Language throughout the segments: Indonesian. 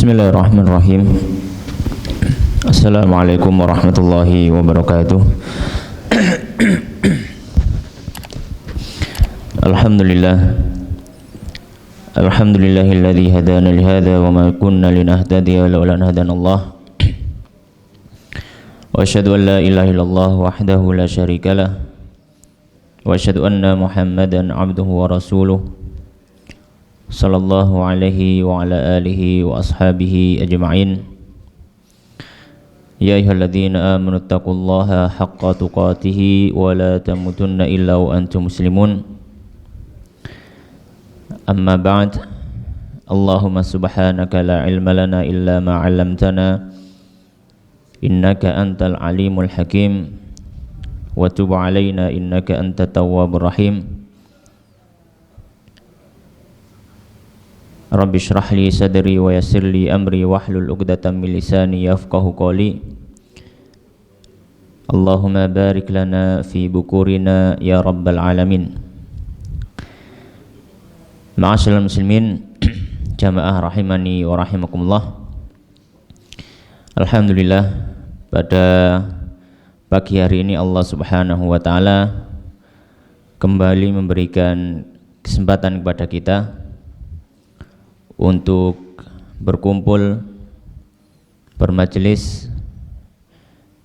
Bismillahirrahmanirrahim. Assalamualaikum warahmatullahi wabarakatuh. Alhamdulillahilladzi hadana lihada wa ma kunna linahtadiya laula an hadanallah. Wa asyhadu an la ilaha illallah wahdahu la syarikalah. Wa asyhadu anna Muhammadan abduhu wa rasuluh. Sallallahu alaihi wa ala alihi wa ashabihi ajma'in. Ya ayyuhalladzina amanu taqullaha haqqa tuqatih wa la tamutunna illa wa antum muslimun. Amma ba'd. Allahumma subhanaka la ilma lana illa ma 'allamtana innaka antal alimul hakim wa tub 'alaina innaka antat tawwabur rahim. Rabbi shrah li sadri wa yassir li amri wahlul 'uqdatam min lisani yafqahu qawli. Allahumma barik lana fi bukurina ya rabbal alamin. Ma'asyiral muslimin, jamaah rahimani wa rahimakumullah. Alhamdulillah, pada pagi hari ini Allah Subhanahu wa taala kembali memberikan kesempatan kepada kita untuk berkumpul bermajelis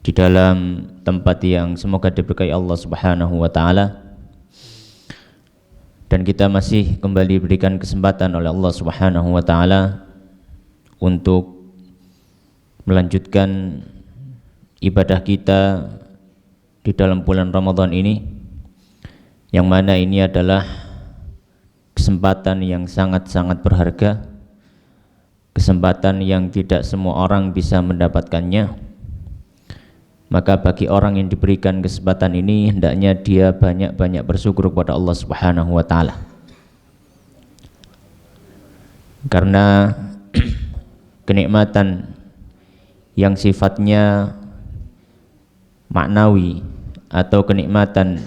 di dalam tempat yang semoga diberkahi Allah Subhanahu wa taala, dan kita masih kembali diberikan kesempatan oleh Allah Subhanahu wa taala untuk melanjutkan ibadah kita di dalam bulan Ramadan ini, yang mana ini adalah kesempatan yang sangat-sangat berharga, kesempatan yang tidak semua orang bisa mendapatkannya. Maka bagi orang yang diberikan kesempatan ini, hendaknya dia banyak-banyak bersyukur kepada Allah Subhanahu wa taala. Karena kenikmatan yang sifatnya maknawi atau kenikmatan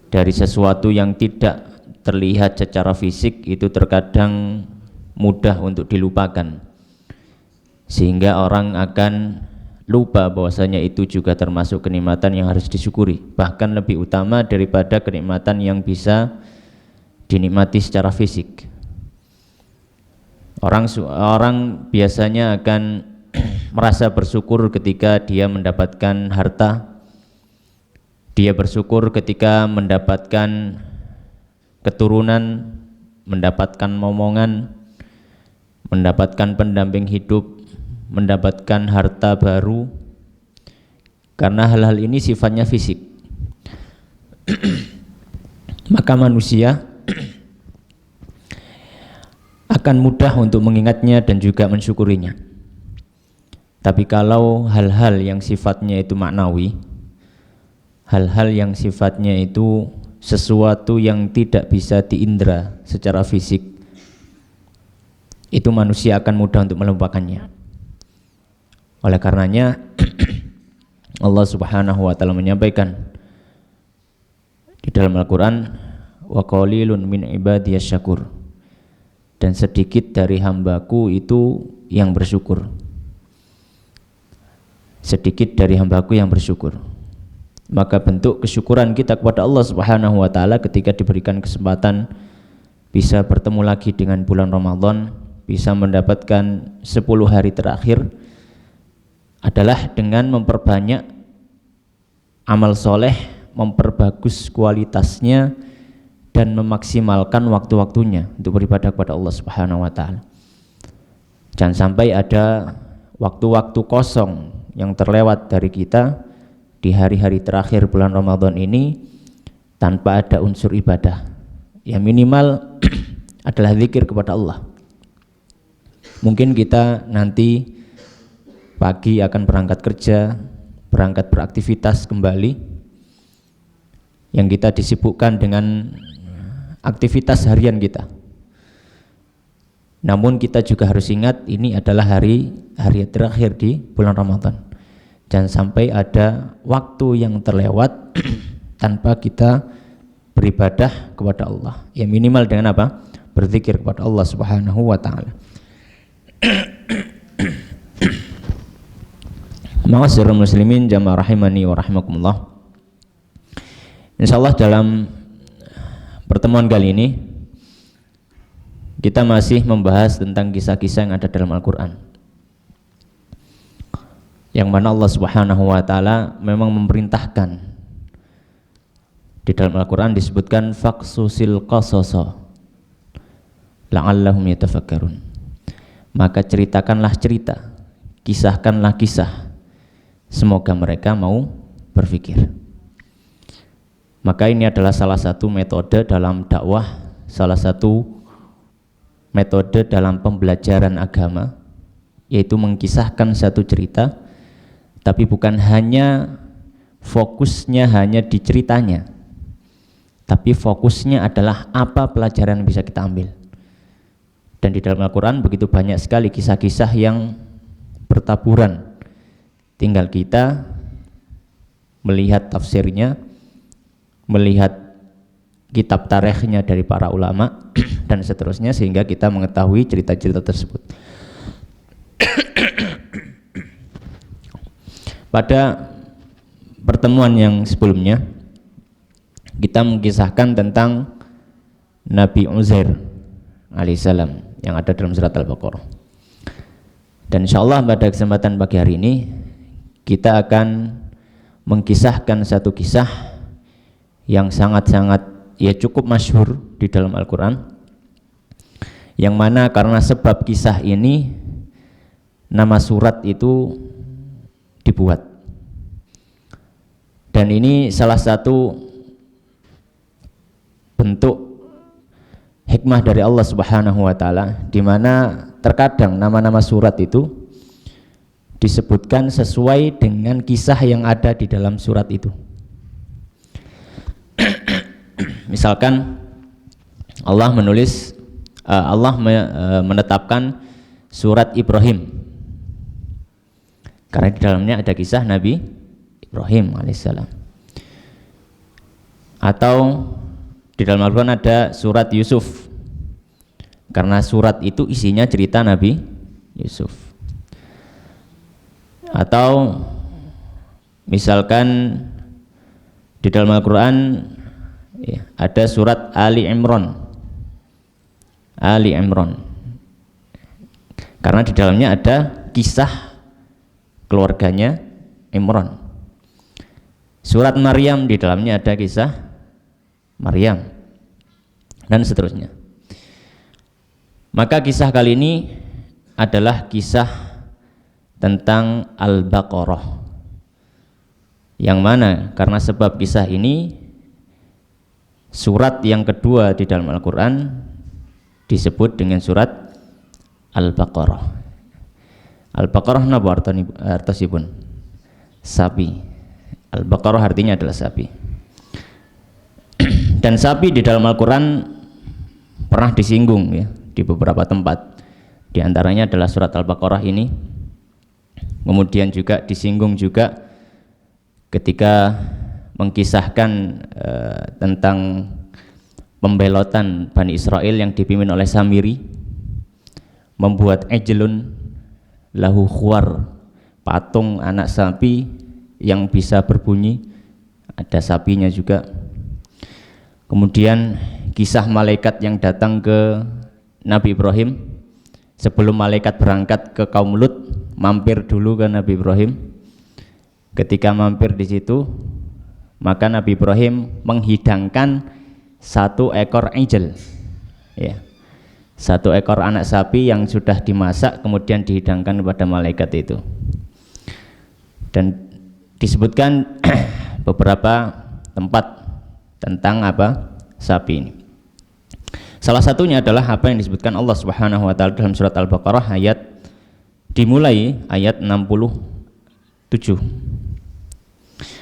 dari sesuatu yang tidak terlihat secara fisik itu terkadang mudah untuk dilupakan, sehingga orang akan lupa bahwasanya itu juga termasuk kenikmatan yang harus disyukuri, bahkan lebih utama daripada kenikmatan yang bisa dinikmati secara fisik. Orang biasanya akan merasa bersyukur ketika dia mendapatkan harta, dia bersyukur ketika mendapatkan keturunan, mendapatkan momongan, mendapatkan pendamping hidup, mendapatkan harta baru, karena hal-hal ini sifatnya fisik. Maka manusia akan mudah untuk mengingatnya dan juga mensyukurinya. Tapi kalau hal-hal yang sifatnya itu maknawi, hal-hal yang sifatnya itu sesuatu yang tidak bisa diindra secara fisik, itu manusia akan mudah untuk melupakannya. Oleh karenanya Allah Subhanahu wa taala menyampaikan di dalam Al-Qur'an, wa qalilun min ibadiyas syakur, dan sedikit dari hambaku itu yang bersyukur. Sedikit dari hambaku yang bersyukur. Maka bentuk kesyukuran kita kepada Allah Subhanahu wa taala ketika diberikan kesempatan bisa bertemu lagi dengan bulan Ramadan, bisa mendapatkan 10 hari terakhir, adalah dengan memperbanyak amal soleh, memperbagus kualitasnya, dan memaksimalkan waktu-waktunya untuk beribadah kepada Allah Subhanahu wa taala. Jangan sampai ada waktu-waktu kosong yang terlewat dari kita di hari-hari terakhir bulan Ramadan ini tanpa ada unsur ibadah. Ya minimal adalah zikir kepada Allah. Mungkin kita nanti pagi akan berangkat kerja, berangkat beraktivitas kembali, yang kita disibukkan dengan aktivitas harian kita. Namun kita juga harus ingat ini adalah hari terakhir di bulan Ramadan. Jangan sampai ada waktu yang terlewat tanpa kita beribadah kepada Allah. Ya minimal dengan apa? Berzikir kepada Allah Subhanahu wa taala. Ma'asyiral muslimin jamaah rahimani wa rahimakumullah. Insyaallah dalam pertemuan kali ini kita masih membahas tentang kisah-kisah yang ada dalam Al-Qur'an, yang mana Allah Subhanahu wa taala memang memerintahkan. Di dalam Al-Qur'an disebutkan faqsusil qasasa la'allahum yatafakkarun. Maka ceritakanlah cerita, kisahkanlah kisah, semoga mereka mau berpikir. Maka ini adalah salah satu metode dalam dakwah, salah satu metode dalam pembelajaran agama, yaitu mengkisahkan satu cerita, tapi bukan hanya fokusnya hanya di ceritanya, tapi fokusnya adalah apa pelajaran yang bisa kita ambil. Dan di dalam Al-Quran begitu banyak sekali kisah-kisah yang bertaburan. Tinggal kita melihat tafsirnya, melihat kitab tarikhnya dari para ulama dan seterusnya, sehingga kita mengetahui cerita-cerita tersebut. Pada pertemuan yang sebelumnya kita mengisahkan tentang Nabi Uzair alaihissalam yang ada dalam surat Al-Baqarah. Dan insyaallah pada kesempatan pagi hari ini kita akan mengkisahkan satu kisah yang sangat-sangat cukup masyhur di dalam Al-Quran, yang mana karena sebab kisah ini nama surat itu dibuat. Dan ini salah satu bentuk hikmah dari Allah Subhanahu wa taala, di mana terkadang nama-nama surat itu disebutkan sesuai dengan kisah yang ada di dalam surat itu. Misalkan Allah menetapkan surat Ibrahim karena di dalamnya ada kisah Nabi Ibrahim alaihissalam. Atau di dalam Al-Quran ada surat Yusuf karena surat itu isinya cerita Nabi Yusuf. Atau misalkan di dalam Al-Quran ada surat Ali Imran karena di dalamnya ada kisah keluarganya Imran. Surat Maryam di dalamnya ada kisah Maryam dan seterusnya. Maka kisah kali ini adalah kisah tentang Al-Baqarah, yang mana karena sebab kisah ini surat yang kedua di dalam Al-Quran disebut dengan surat Al-Baqarah. Al-Baqarah napa artosipun? Sapi. Al-Baqarah artinya adalah sapi. Dan sapi di dalam Al-Quran pernah disinggung di beberapa tempat. Di antaranya adalah surat Al-Baqarah ini. Kemudian juga disinggung juga ketika mengkisahkan tentang pembelotan Bani Israel yang dipimpin oleh Samiri, membuat ejlun lahu khuwar, patung anak sapi yang bisa berbunyi, ada sapinya juga. Kemudian kisah malaikat yang datang ke Nabi Ibrahim sebelum malaikat berangkat ke kaum Lut, mampir dulu ke Nabi Ibrahim. Ketika mampir di situ, maka Nabi Ibrahim menghidangkan satu ekor ijl, satu ekor anak sapi yang sudah dimasak kemudian dihidangkan kepada malaikat itu. Dan disebutkan beberapa tempat tentang sapi ini. Salah satunya adalah apa yang disebutkan Allah Subhanahu wa taala dalam surat Al-Baqarah dimulai ayat 67.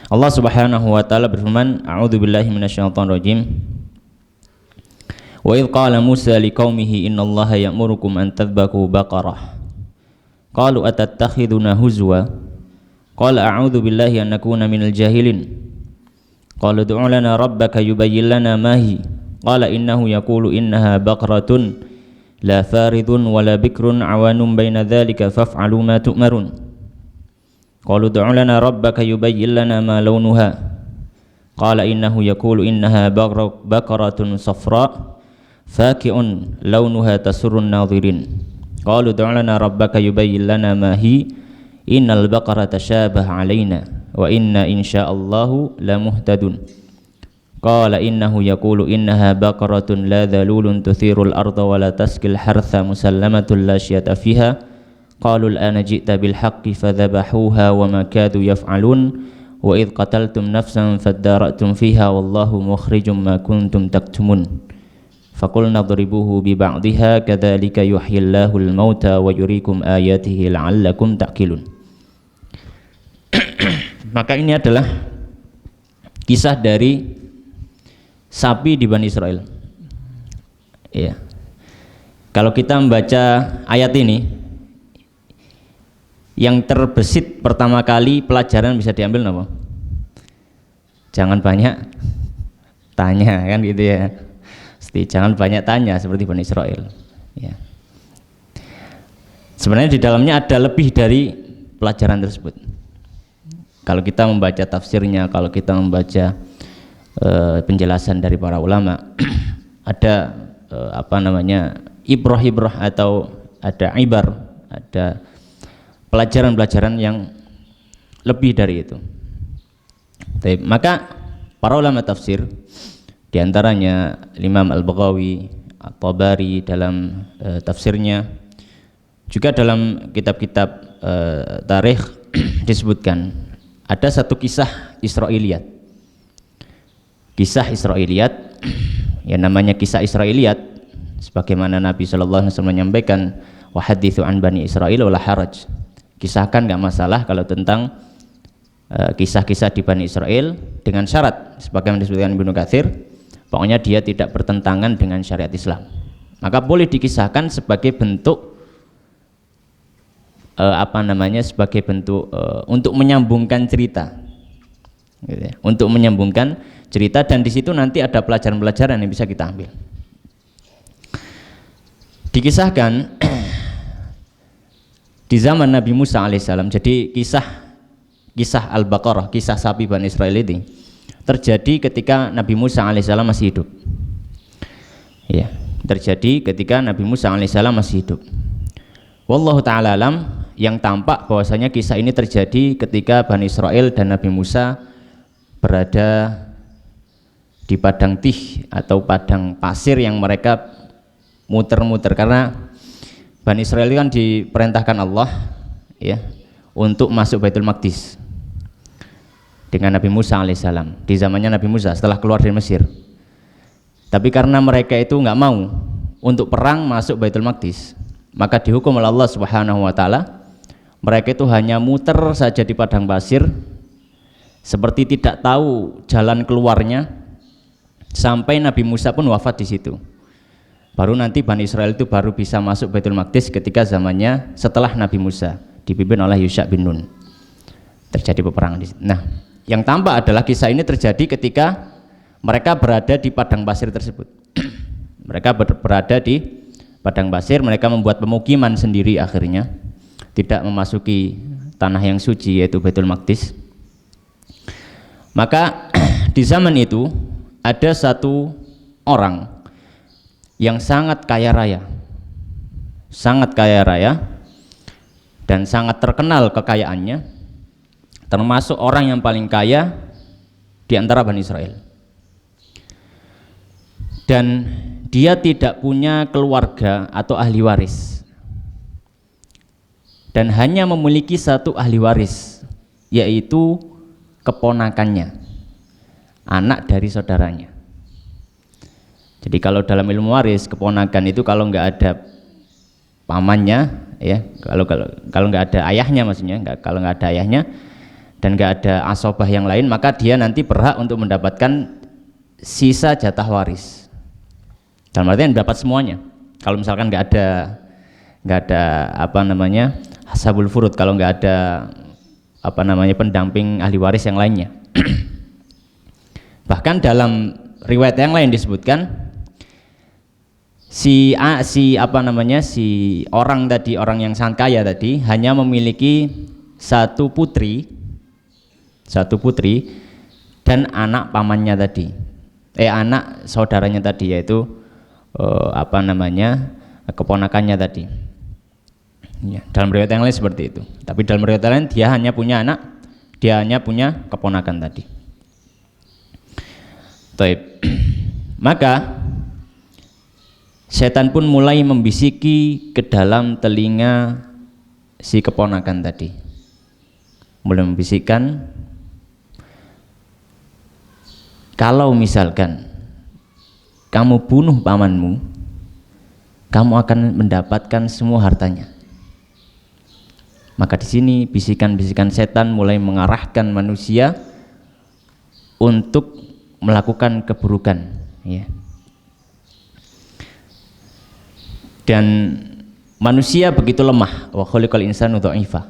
Allah Subhanahu wa taala berfirman, a'udzubillahi minasyaitonir rajim. Wa idz qala Musa liqaumihi innallaha ya'murukum an tadhbahu baqarah. Qalu atattakhiduna huzwa. Qala a'udzu billahi an nakuna minal jahilin. Qalu ud'u lana rabbaka yubayyin lana ma hi. Qala innahu yaqulu innaha baqaratun la faridun wala bikrun awanun baina dzalika faf'alu ma tu'marun. Qalu ud'u lana rabbaka yubayyin lana ma launuha. Qala innahu yaqulu innaha baqaratun safra faqi'un launuha tasurrun nadhirin. Qalu ud'u lana rabbaka yubayyin lana ma hi innal baqara tashabaha 'alaina wa inna insyaallahu lamuhtadun. Qala innahu yaqulu innaha baqaratun la dhalulun tuthirul arda wa la taskil hartha musallamatun la syata fiha. Qalu al-ana ji'ta bil haqqi fadhabahuha wa ma kadu yaf'alun wa idh qataltum nafsan fadara'tum fiha wallahu mukhrijum ma kuntum taktumun. Faqulna adribuhu bi ba'dihha kadzalika yuhyillahu al-mauta wa yuriikum ayatihi la'allakum ta'qilun. Maka ini adalah kisah dari sapi di Bani Israel. Ya. Kalau kita membaca ayat ini, yang terbesit pertama kali pelajaran bisa diambil apa? Jangan banyak tanya, kan gitu ya. Jangan banyak tanya seperti Bani Israel. Ya. Sebenarnya di dalamnya ada lebih dari pelajaran tersebut. Kalau kita membaca tafsirnya, kalau kita membaca penjelasan dari para ulama, ada ibrah-ibrah atau ada ibar, ada pelajaran-pelajaran yang lebih dari itu. Maka para ulama tafsir, diantaranya Imam Al-Baghawi, At-Tabari dalam tafsirnya, juga dalam kitab-kitab tarikh disebutkan ada satu kisah Israiliyat. Kisah Israiliyat, yang namanya kisah Israiliyat, sebagaimana Nabi SAW menyampaikan, wa hadithu an bani Israil wala haraj. Kisahkan nggak masalah kalau tentang kisah-kisah di Bani Israel, dengan syarat sebagaimana disebutkan Ibnu Katsir, pokoknya dia tidak bertentangan dengan syariat Islam. Maka boleh dikisahkan sebagai bentuk sebagai bentuk untuk menyambungkan cerita, gitu ya, untuk menyambungkan cerita, dan di situ nanti ada pelajaran-pelajaran yang bisa kita ambil. Dikisahkan di zaman Nabi Musa alaihissalam. Jadi kisah Al-Baqarah, kisah sapi Bani Israel ini terjadi ketika Nabi Musa alaihissalam masih hidup. Ya, terjadi ketika Nabi Musa alaihissalam masih hidup. Wallahu ta'ala alam, yang tampak bahwasanya kisah ini terjadi ketika Bani Israel dan Nabi Musa berada di padang tih atau padang pasir yang mereka muter-muter, karena Bani Israel kan diperintahkan Allah, ya, untuk masuk Baitul Maqdis dengan Nabi Musa alaihissalam di zamannya Nabi Musa setelah keluar dari Mesir. Tapi karena mereka itu nggak mau untuk perang masuk Baitul Maqdis, maka dihukum oleh Allah Subhanahu wa taala, mereka itu hanya muter saja di padang pasir seperti tidak tahu jalan keluarnya, sampai Nabi Musa pun wafat di situ. Baru nanti Bani Israel itu baru bisa masuk Baitul Maqdis ketika zamannya setelah Nabi Musa, dipimpin oleh Yusha bin Nun. Terjadi peperangan di situ. Nah, yang tampak adalah kisah ini terjadi ketika mereka berada di padang pasir tersebut. Mereka berada di padang pasir, mereka membuat pemukiman sendiri akhirnya, tidak memasuki tanah yang suci yaitu Baitul Maqdis. Maka di zaman itu ada satu orang yang sangat kaya raya dan sangat terkenal kekayaannya, termasuk orang yang paling kaya di antara Bani Israel, dan dia tidak punya keluarga atau ahli waris, dan hanya memiliki satu ahli waris, yaitu keponakannya, anak dari saudaranya. Jadi kalau dalam ilmu waris, keponakan itu kalau nggak ada pamannya, ya, kalau nggak ada ayahnya, maksudnya kalau nggak ada ayahnya dan nggak ada asobah yang lain, maka dia nanti berhak untuk mendapatkan sisa jatah waris. Dalam artian dapat semuanya. Kalau misalkan nggak ada hasabul furud, kalau nggak ada pendamping ahli waris yang lainnya. Bahkan dalam riwayat yang lain disebutkan si orang tadi, orang yang sangat kaya tadi hanya memiliki satu putri dan anak pamannya tadi, anak saudaranya tadi, yaitu keponakannya tadi. Ya, dalam riwayat yang lain seperti itu. Tapi dalam riwayat lain dia hanya punya keponakan tadi. Taib. Maka setan pun mulai membisiki ke dalam telinga si keponakan tadi. Mulai membisikkan, kalau misalkan kamu bunuh pamanmu, kamu akan mendapatkan semua hartanya. Maka di sini bisikan-bisikan setan mulai mengarahkan manusia untuk melakukan keburukan, ya. Dan manusia begitu lemah, wa khuliqal insanu dha'ifa.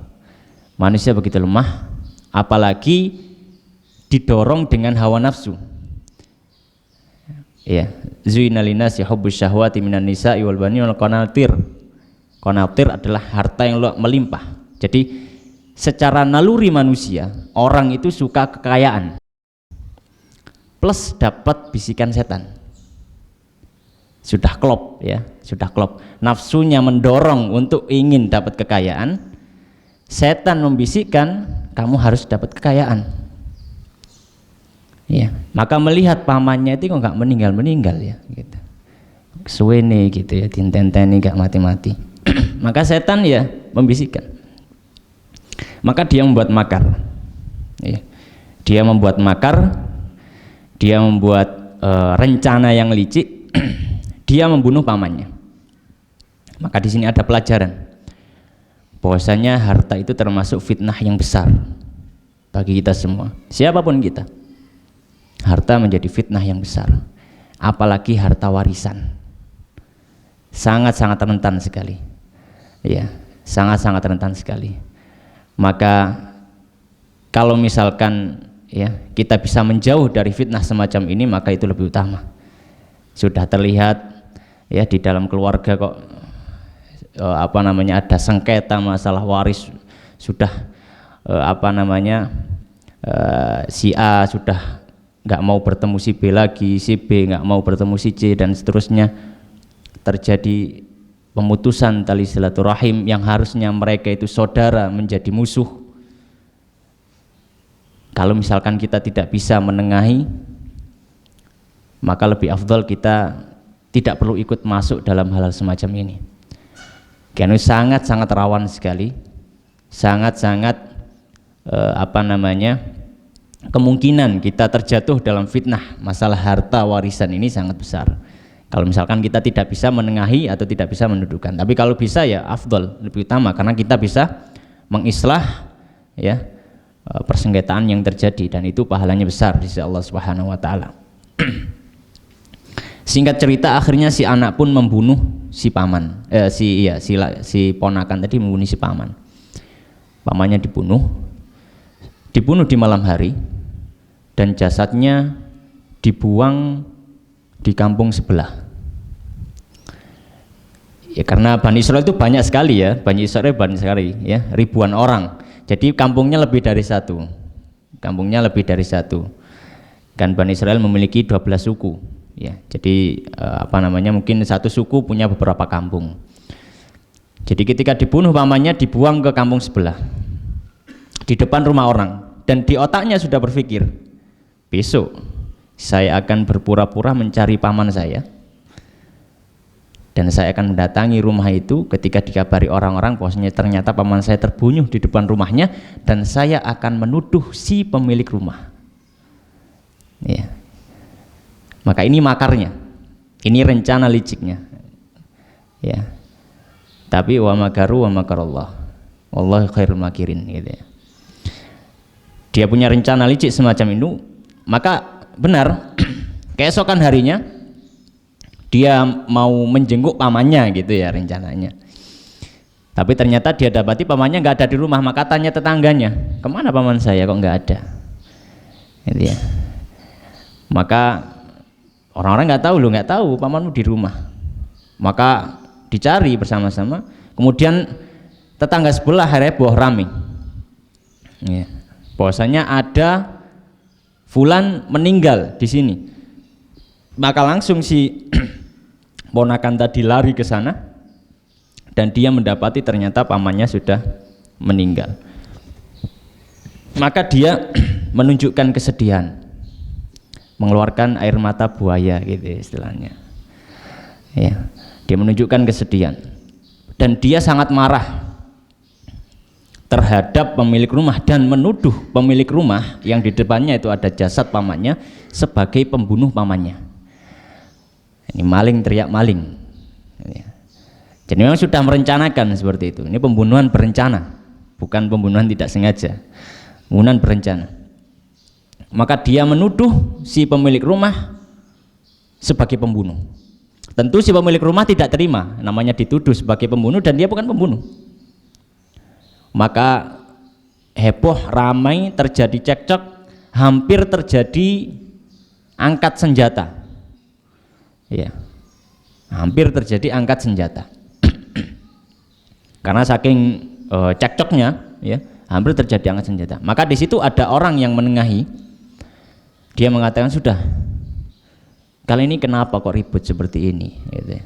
Manusia begitu lemah, apalagi didorong dengan hawa nafsu. Ya, zuina linnasi hubbus syahwati minan nisa'i wal bani wal qanatir. Qanatir adalah harta yang melimpah. Jadi secara naluri manusia, orang itu suka kekayaan plus dapat bisikan setan. Sudah klop, ya, sudah klop. Nafsunya mendorong untuk ingin dapat kekayaan, setan membisikkan kamu harus dapat kekayaan. Ya, maka melihat pamannya itu kok nggak meninggal ya, gitu. Suwene gitu ya, tintenteni nggak mati-mati. Maka setan ya membisikkan. Maka dia membuat makar, ya. Dia membuat makar, dia membuat rencana yang licik, dia membunuh pamannya. Maka di sini ada pelajaran bahwasanya harta itu termasuk fitnah yang besar bagi kita semua, siapapun kita. Harta menjadi fitnah yang besar, apalagi harta warisan, sangat-sangat rentan sekali, ya, sangat-sangat rentan sekali. Maka kalau misalkan ya kita bisa menjauh dari fitnah semacam ini, maka itu lebih utama. Sudah terlihat ya di dalam keluarga kok ada sengketa masalah waris, sudah si A sudah nggak mau bertemu si B lagi, si B nggak mau bertemu si C, dan seterusnya. Terjadi pemutusan tali silaturahim yang harusnya mereka itu saudara menjadi musuh. Kalau misalkan kita tidak bisa menengahi, maka lebih afdal kita tidak perlu ikut masuk dalam hal-hal semacam ini. Karena sangat-sangat rawan sekali, sangat-sangat kemungkinan kita terjatuh dalam fitnah masalah harta warisan ini sangat besar. Kalau misalkan kita tidak bisa menengahi atau tidak bisa mendudukan. Tapi kalau bisa ya afdal, lebih utama, karena kita bisa mengislah ya persengketaan yang terjadi, dan itu pahalanya besar di sisi Allah Subhanahu wa taala. Singkat cerita, akhirnya si anak pun membunuh si paman, si ponakan tadi membunuh si paman. Pamannya dibunuh di malam hari, dan jasadnya dibuang di kampung sebelah. Ya, karena Bani Israil itu banyak sekali ya, ribuan orang. Jadi kampungnya lebih dari satu. Kan Bani Israil memiliki 12 suku. Ya, jadi mungkin satu suku punya beberapa kampung. Jadi ketika dibunuh pamannya, dibuang ke kampung sebelah, di depan rumah orang, dan di otaknya sudah berpikir, besok saya akan berpura-pura mencari paman saya, dan saya akan mendatangi rumah itu ketika dikabari orang-orang bahwasanya ternyata paman saya terbunuh di depan rumahnya, dan saya akan menuduh si pemilik rumah. Ya. Maka ini makarnya, ini rencana liciknya. Ya. Tapi wa makaru wa makarallah, wallahu khairul makirin, gitu ya. Dia punya rencana licik semacam itu, maka benar, keesokan harinya dia mau menjenguk pamannya gitu ya rencananya. Tapi ternyata dia dapati pamannya nggak ada di rumah, maka tanya tetangganya, kemana paman saya kok nggak ada, gitu ya. Maka orang-orang nggak tahu pamanmu di rumah. Maka dicari bersama-sama. Kemudian tetangga sebelah heboh rame. Ya. Bahwasanya ada fulan meninggal di sini. Maka langsung si ponakan tadi lari ke sana dan dia mendapati ternyata pamannya sudah meninggal. Maka dia menunjukkan kesedihan, mengeluarkan air mata buaya gitu istilahnya. Ya, dia menunjukkan kesedihan dan dia sangat marah terhadap pemilik rumah dan menuduh pemilik rumah yang di depannya itu ada jasad pamannya sebagai pembunuh pamannya. Ini maling teriak maling. Jadi memang sudah merencanakan seperti itu. Ini pembunuhan berencana, bukan pembunuhan tidak sengaja. Pembunuhan berencana. Maka dia menuduh si pemilik rumah sebagai pembunuh. Tentu si pemilik rumah tidak terima, namanya dituduh sebagai pembunuh dan dia bukan pembunuh. Maka heboh, ramai, terjadi cekcok, hampir terjadi angkat senjata. Ya, hampir terjadi angkat senjata. Karena saking cekcoknya, ya, hampir terjadi angkat senjata. Maka di situ ada orang yang menengahi. Dia mengatakan, sudah, kali ini kenapa kok ribut seperti ini? Gitu.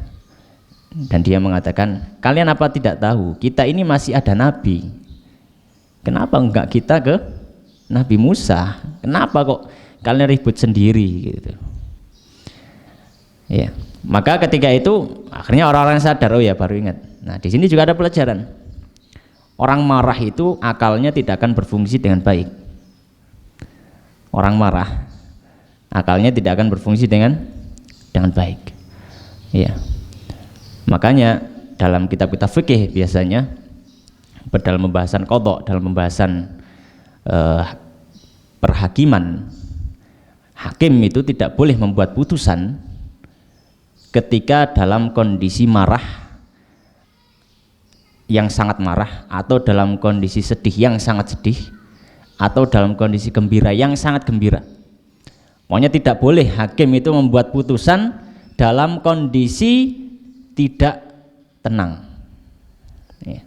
Dan dia mengatakan, kalian apa tidak tahu kita ini masih ada nabi? Kenapa enggak kita ke Nabi Musa? Kenapa kok kalian ribut sendiri gitu? Ya, maka ketika itu akhirnya orang-orang sadar, oh ya baru ingat. Nah di sini juga ada pelajaran. Orang marah itu akalnya tidak akan berfungsi dengan baik. Orang marah akalnya tidak akan berfungsi dengan baik. Ya. Makanya dalam kitab-kitab fikih biasanya dalam pembahasan qadha, dalam pembahasan perhakiman, hakim itu tidak boleh membuat putusan ketika dalam kondisi marah yang sangat marah, atau dalam kondisi sedih yang sangat sedih, atau dalam kondisi gembira yang sangat gembira. Pokoknya tidak boleh hakim itu membuat putusan dalam kondisi tidak tenang. Ya.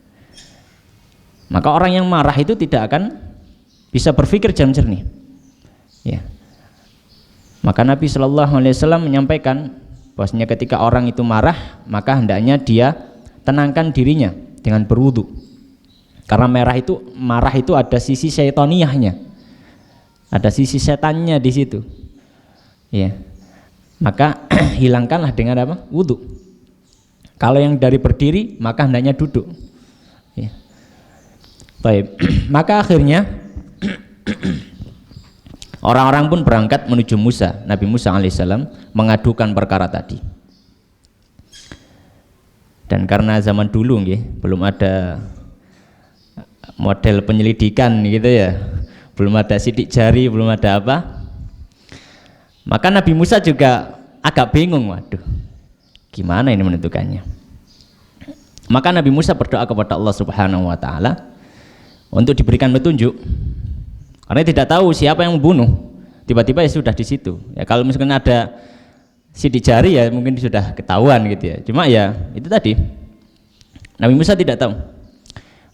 Maka orang yang marah itu tidak akan bisa berpikir jam jernih. Ya. Maka Nabi Shallallahu Alaihi Wasallam menyampaikan bahwasanya ketika orang itu marah, maka hendaknya dia tenangkan dirinya dengan berwudu. Karena marah itu ada sisi syaitaniyahnya, ada sisi setannya di situ. Ya. Maka hilangkanlah dengan apa? Wudu. Kalau yang dari berdiri, maka hendaknya duduk. Ya. Baik. Maka akhirnya orang-orang pun berangkat menuju Musa, Nabi Musa alaihissalam, mengadukan perkara tadi. Dan karena zaman dulu belum ada model penyelidikan gitu ya, belum ada sidik jari, belum ada apa, maka Nabi Musa juga agak bingung, waduh, gimana ini menentukannya. Maka Nabi Musa berdoa kepada Allah Subhanahu wa taala untuk diberikan petunjuk. Karena tidak tahu siapa yang membunuh. Tiba-tiba ya sudah di situ. Ya kalau misalkan ada sidik jari ya mungkin sudah ketahuan gitu ya. Cuma ya itu tadi. Nabi Musa tidak tahu.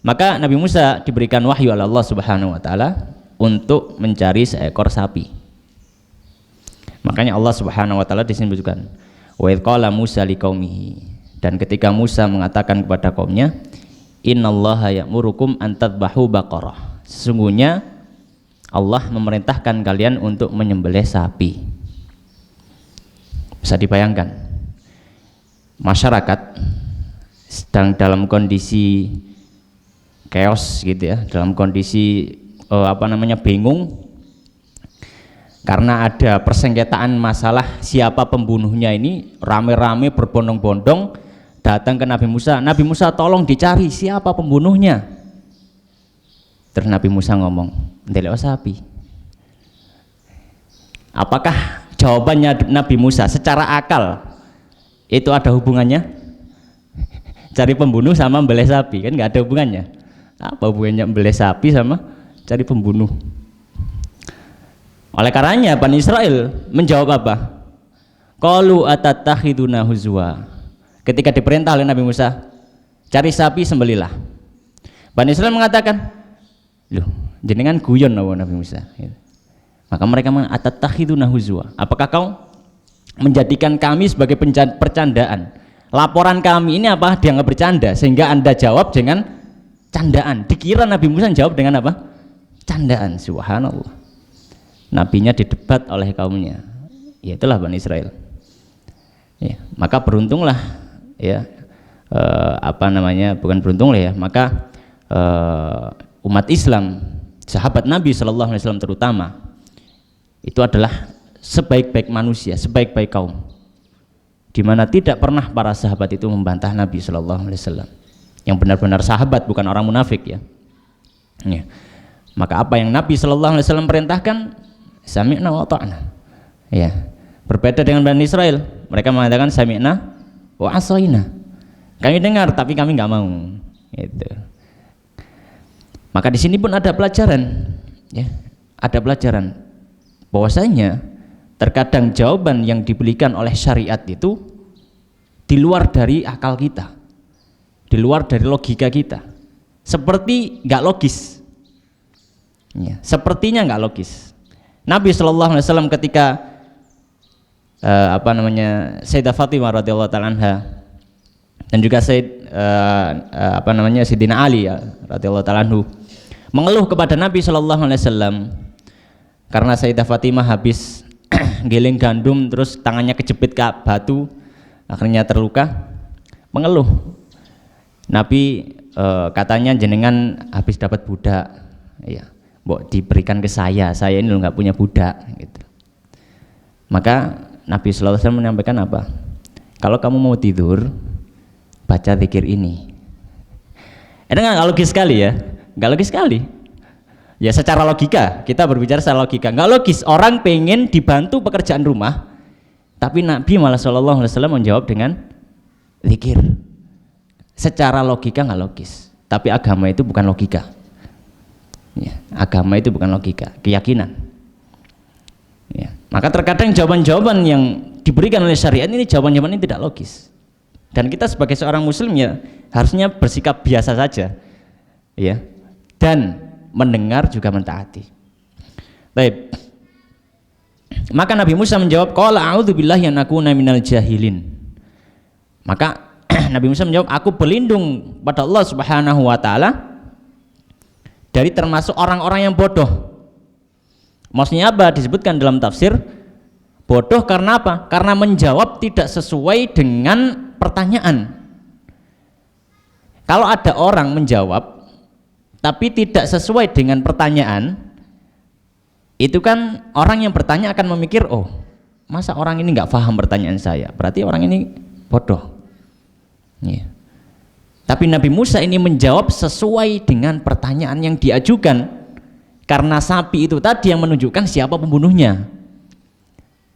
Maka Nabi Musa diberikan wahyu oleh Allah Subhanahu wa taala untuk mencari seekor sapi. Makanya Allah Subhanahu wa taala disebutkan, wa idz qala Musa liqaumihi, dan ketika Musa mengatakan kepada kaumnya, innallaha ya'murukum an tadhbahu baqarah, sesungguhnya Allah memerintahkan kalian untuk menyembelih sapi. Bisa dibayangkan masyarakat sedang dalam kondisi chaos gitu ya, dalam kondisi bingung karena ada persengketaan masalah siapa pembunuhnya. Ini rame-rame berbondong-bondong datang ke Nabi Musa. Nabi Musa, tolong dicari siapa pembunuhnya. Terus Nabi Musa ngomong, ndelok sapi. Apakah jawabannya Nabi Musa secara akal itu ada hubungannya? Cari pembunuh sama membelih sapi, kan nggak ada hubungannya. Apa hubungannya membelih sapi sama cari pembunuh? Oleh karenanya Bani Israel menjawab apa? Qalu atattakhiduna huzwa. Ketika diperintah oleh Nabi Musa, cari sapi sembelilah. Bani Israil mengatakan, loh, jenengan guyon Nabi Musa. Maka mereka mengatakan, atatakhiduna huzwa. Apakah kau menjadikan kami sebagai percandaan? Laporan kami ini apa? Dianggap bercanda, sehingga Anda jawab dengan candaan. Dikira Nabi Musa jawab dengan apa? Candaan. Subhanallah. Nabinya didebat oleh kaumnya. Ya, itulah Bani Israil. Ya, maka beruntunglah ya, bukan beruntung lah ya, maka umat Islam, sahabat Nabi Shallallahu Alaihi Wasallam terutama, itu adalah sebaik-baik manusia, sebaik-baik kaum, di mana tidak pernah para sahabat itu membantah Nabi Shallallahu Alaihi Wasallam, yang benar-benar sahabat, bukan orang munafik ya. Ya. Maka apa yang Nabi Shallallahu Alaihi Wasallam perintahkan, sami'na wa ta'na. Ya. Berbeda dengan Bani Israil, mereka mengatakan sami'na wa asaina. Kami dengar tapi kami nggak mau. Itu. Maka di sini pun ada pelajaran, ya, ada pelajaran bahwasanya terkadang jawaban yang diberikan oleh syariat itu di luar dari akal kita, di luar dari logika kita, seperti nggak logis. Ya, sepertinya nggak logis. Nabi Shallallahu Alaihi Wasallam ketika Sayyidah Fatimah radhiyallahu taala anha dan juga Sayyidina Ali ya, radhiyallahu taala anhu mengeluh kepada Nabi Shallallahu Alaihi Wasallam karena Sayyidah Fatimah habis giling gandum terus tangannya kejepit ke batu akhirnya terluka, mengeluh. Nabi katanya jenengan habis dapat budak, ya, mbok diberikan ke saya ini loh nggak punya budak gitu. Maka Nabi Sallallahu Alaihi Wasallam menyampaikan apa? Kalau kamu mau tidur, baca zikir ini. Nggak logis sekali ya, nggak logis sekali. Ya secara logika, kita berbicara secara logika, nggak logis. Orang pengen dibantu pekerjaan rumah, tapi Nabi malah Sallallahu Alaihi Wasallam menjawab dengan zikir. Secara logika nggak logis, tapi agama itu bukan logika. Ya, agama itu bukan logika, keyakinan. Ya, maka terkadang jawaban-jawaban yang diberikan oleh syariat ini jawaban-jawaban ini tidak logis, dan kita sebagai seorang muslim ya harusnya bersikap biasa saja, ya, dan mendengar juga mentaati. Baik, maka Nabi Musa menjawab, qala a'udzubillahi an akuna minal jahilin. Maka Nabi Musa menjawab, aku berlindung pada Allah Subhanahu wa taala dari termasuk orang-orang yang bodoh. Maksudnya apa? Disebutkan dalam tafsir, bodoh karena apa? Karena menjawab tidak sesuai dengan pertanyaan. Kalau ada orang menjawab tapi tidak sesuai dengan pertanyaan, itu kan orang yang bertanya akan memikir, oh masa orang ini nggak paham pertanyaan saya, berarti orang ini bodoh. Ya. Tapi Nabi Musa ini menjawab sesuai dengan pertanyaan yang diajukan. Karena sapi itu tadi yang menunjukkan siapa pembunuhnya.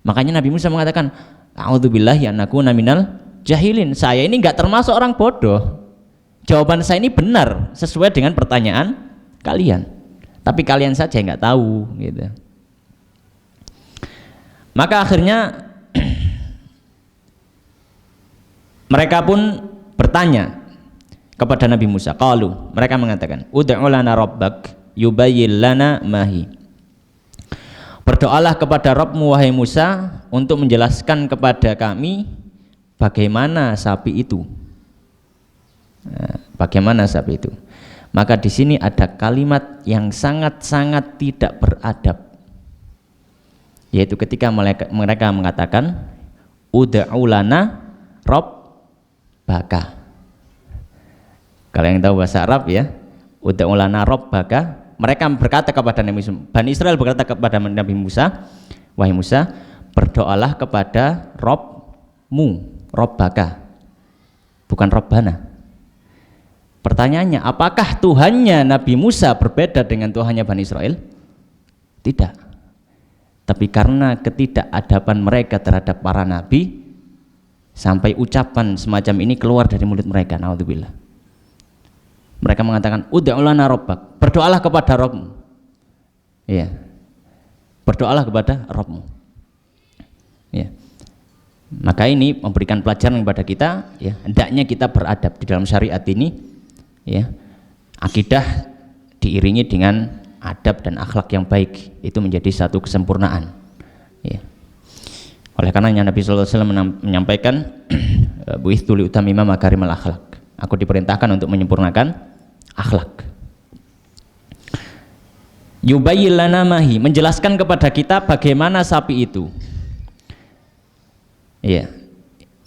Makanya Nabi Musa mengatakan, a'udzubillahi an akuna minal jahilin. Saya ini enggak termasuk orang bodoh. Jawaban saya ini benar sesuai dengan pertanyaan kalian. Tapi kalian saja enggak tahu gitu. Maka akhirnya mereka pun bertanya kepada Nabi Musa. Qalu, mereka mengatakan, ud'u lana rabbak yubayyin lana mahi. Berdoalah kepada Rabbmu wahai Musa untuk menjelaskan kepada kami bagaimana sapi itu. Nah, bagaimana sapi itu? Maka di sini ada kalimat yang sangat-sangat tidak beradab, yaitu ketika mereka mengatakan ud'u lana rabbaka. Kalau yang tahu bahasa Arab ya, ud'u lana rabbaka. Mereka berkata kepada Nabi Musa, Bani Israel berkata kepada Nabi Musa, wahai Musa, berdoalah kepada Rabbmu, Rabbaka, bukan Rabbana. Pertanyaannya, apakah Tuhannya Nabi Musa berbeda dengan Tuhannya Bani Israel? Tidak. Tapi karena ketidakadaban mereka terhadap para nabi, sampai ucapan semacam ini keluar dari mulut mereka. Naudzubillah. Mereka mengatakan ud'u lana rabbak, berdoalah kepada Rabbmu. Ya. Berdoalah kepada Rabbmu. Ya. Maka ini memberikan pelajaran kepada kita, ya, hendaknya kita beradab di dalam syariat ini, ya. Akidah diiringi dengan adab dan akhlak yang baik, itu menjadi satu kesempurnaan, ya. Oleh karenanya Nabi sallallahu alaihi wasallam menyampaikan bu'itsu li utammima makarimal akhlak. Aku diperintahkan untuk menyempurnakan akhlak. Yubayyin lana mahi, menjelaskan kepada kita bagaimana sapi itu. Ya.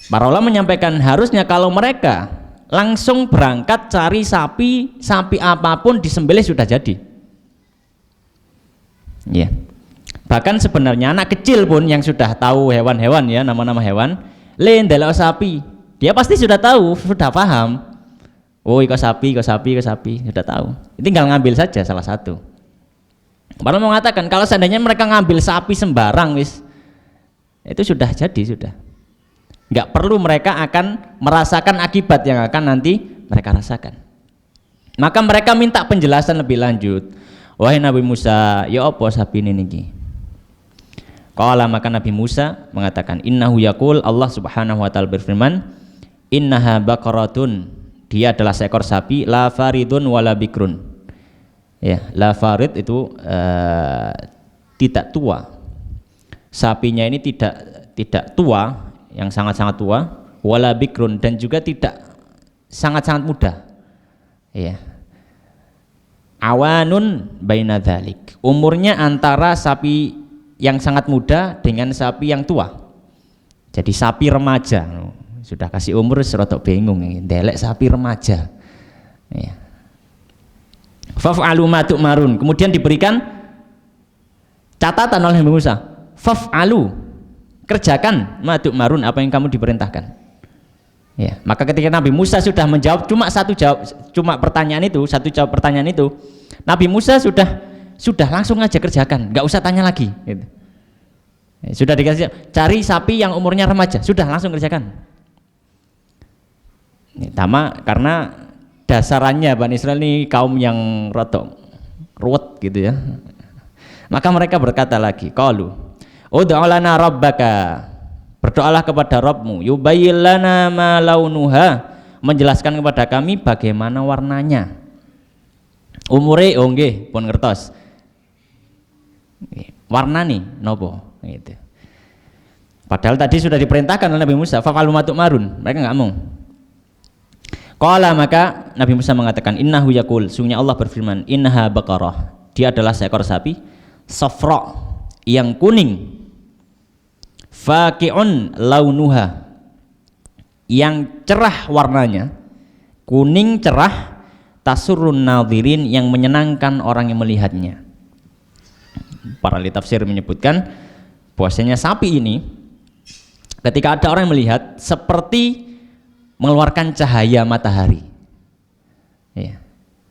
Para ulama menyampaikan harusnya kalau mereka langsung berangkat cari sapi apapun disembelih sudah jadi. Ya. Bahkan sebenarnya anak kecil pun yang sudah tahu hewan-hewan, ya, nama-nama hewan, ndelok sapi, dia pasti sudah tahu, sudah paham. Oh, kok sapi, sudah tahu. Tinggal ngambil saja salah satu. Para mengatakan kalau seandainya mereka ngambil sapi sembarang, itu sudah jadi, sudah. Nggak perlu mereka akan merasakan akibat yang akan nanti mereka rasakan. Maka mereka minta penjelasan lebih lanjut. Wahai Nabi Musa, ya apa sapi ini niki? Qala, maka Nabi Musa mengatakan, innahu yaqul, Allah Subhanahu wa taala berfirman, innaha baqaratun, dia adalah seekor sapi, la faridun wala bikrun. Ya, la farid itu tidak tua. Sapinya ini tidak tua, yang sangat-sangat tua, wala bikrun, dan juga tidak sangat-sangat muda, ya. Awanun baina dzalik, umurnya antara sapi yang sangat muda dengan sapi yang tua, jadi sapi remaja. Sudah kasih umur serotok bingung, ndelek sapi remaja, ya. Faf'alu ma tu'marun, kemudian diberikan catatan oleh Nabi Musa, faf'alu, kerjakan maduk marun, apa yang kamu diperintahkan, ya. Maka ketika Nabi Musa sudah menjawab cuma pertanyaan itu, satu jawab pertanyaan itu, Nabi Musa sudah langsung aja kerjakan, nggak usah tanya lagi, gitu. Ya, sudah dikasih cari sapi yang umurnya remaja, sudah langsung kerjakan. Ya, karena dasarannya Bani Israel ini kaum yang rotok ruwet gitu, ya. Maka mereka berkata lagi, qalu ud'u lana rabbaka, berdoalah kepada Rabbmu, yubayyin lana ma launuha, menjelaskan kepada kami bagaimana warnanya. Umure nggih pun ngertos, warna nih nopo, gitu. Padahal tadi sudah diperintahkan oleh Nabi Musa, fa'alu ma tu'marun, mereka nggak mau. Qala, maka Nabi Musa mengatakan, innahu yaqul, sungguhnya Allah berfirman, innaha baqarah, dia adalah seekor sapi, safra, yang kuning, faqi'un launuha, yang cerah warnanya, kuning cerah, tasurrun nadhirin, yang menyenangkan orang yang melihatnya. Para ahli tafsir menyebutkan bahwasanya sapi ini ketika ada orang yang melihat seperti mengeluarkan cahaya matahari, ya.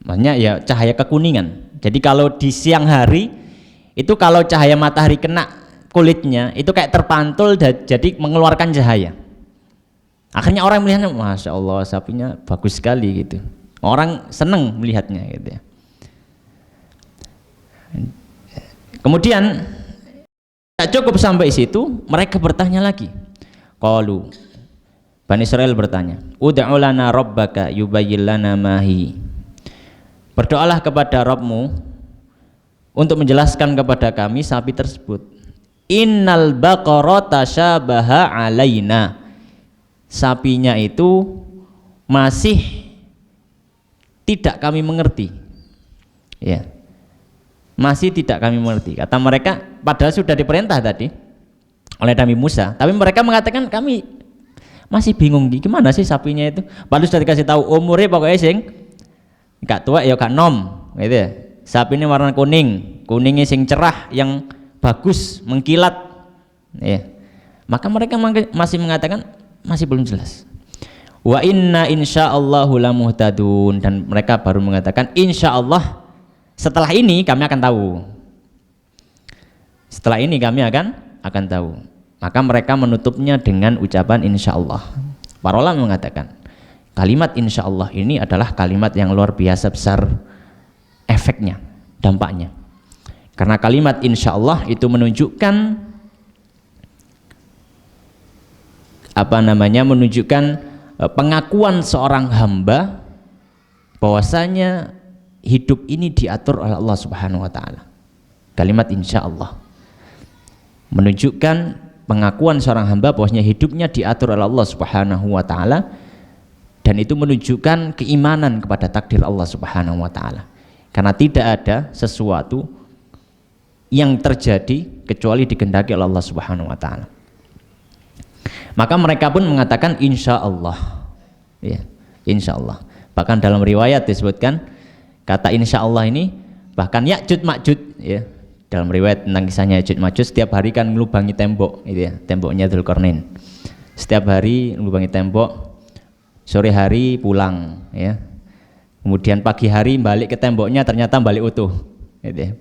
Maksudnya ya cahaya kekuningan. Jadi kalau di siang hari itu kalau cahaya matahari kena kulitnya itu kayak terpantul jadi mengeluarkan cahaya. Akhirnya orang melihatnya, masya Allah sapinya bagus sekali gitu. Orang seneng melihatnya gitu, ya. Kemudian tak cukup sampai situ, mereka bertanya lagi. Qalu, Bani Israel bertanya, ud'u lana rabbaka yubayyin lana mahi, berdoalah kepada Rabbmu untuk menjelaskan kepada kami sapi tersebut. Innal baqarata syabaha alaina, sapinya itu masih tidak kami mengerti, ya, masih tidak kami mengerti, kata mereka. Padahal sudah diperintah tadi oleh Nabi Musa, tapi mereka mengatakan kami masih bingung gimana sih sapinya itu. Padahal sudah dikasih tahu umurnya pokoknya sing gak tua ya gak nom, gitu ya. Sapi ini warna kuning, kuningnya sing cerah, yang bagus, mengkilat, ya. Maka mereka masih mengatakan masih belum jelas. Wa inna insyaallahu lamuhtadun, dan mereka baru mengatakan insyaallah setelah ini kami akan tahu. Setelah ini kami akan tahu. Maka mereka menutupnya dengan ucapan insyaallah. Para ulama mengatakan kalimat insyaallah ini adalah kalimat yang luar biasa besar efeknya, dampaknya. Karena kalimat insyaallah itu menunjukkan menunjukkan pengakuan seorang hamba bahwasanya hidup ini diatur oleh Allah Subhanahu wa taala. Kalimat insyaallah menunjukkan pengakuan seorang hamba bahwasanya hidupnya diatur oleh Allah Subhanahu wa taala, dan itu menunjukkan keimanan kepada takdir Allah Subhanahu wa taala. Karena tidak ada sesuatu yang terjadi kecuali dikehendaki oleh Allah Subhanahu wa taala. Maka mereka pun mengatakan insyaallah. Ya, insyaallah. Bahkan dalam riwayat disebutkan kata insyaallah ini bahkan Ya'juj Ma'juj, ya. Dalam riwayat tentang kisahnya Ya'juj Ma'juj, setiap hari kan melubangi tembok, gitu ya, temboknya Dzulqarnain. Setiap hari melubangi tembok, sore hari pulang, ya. Kemudian pagi hari balik ke temboknya, ternyata balik utuh, gitu ya.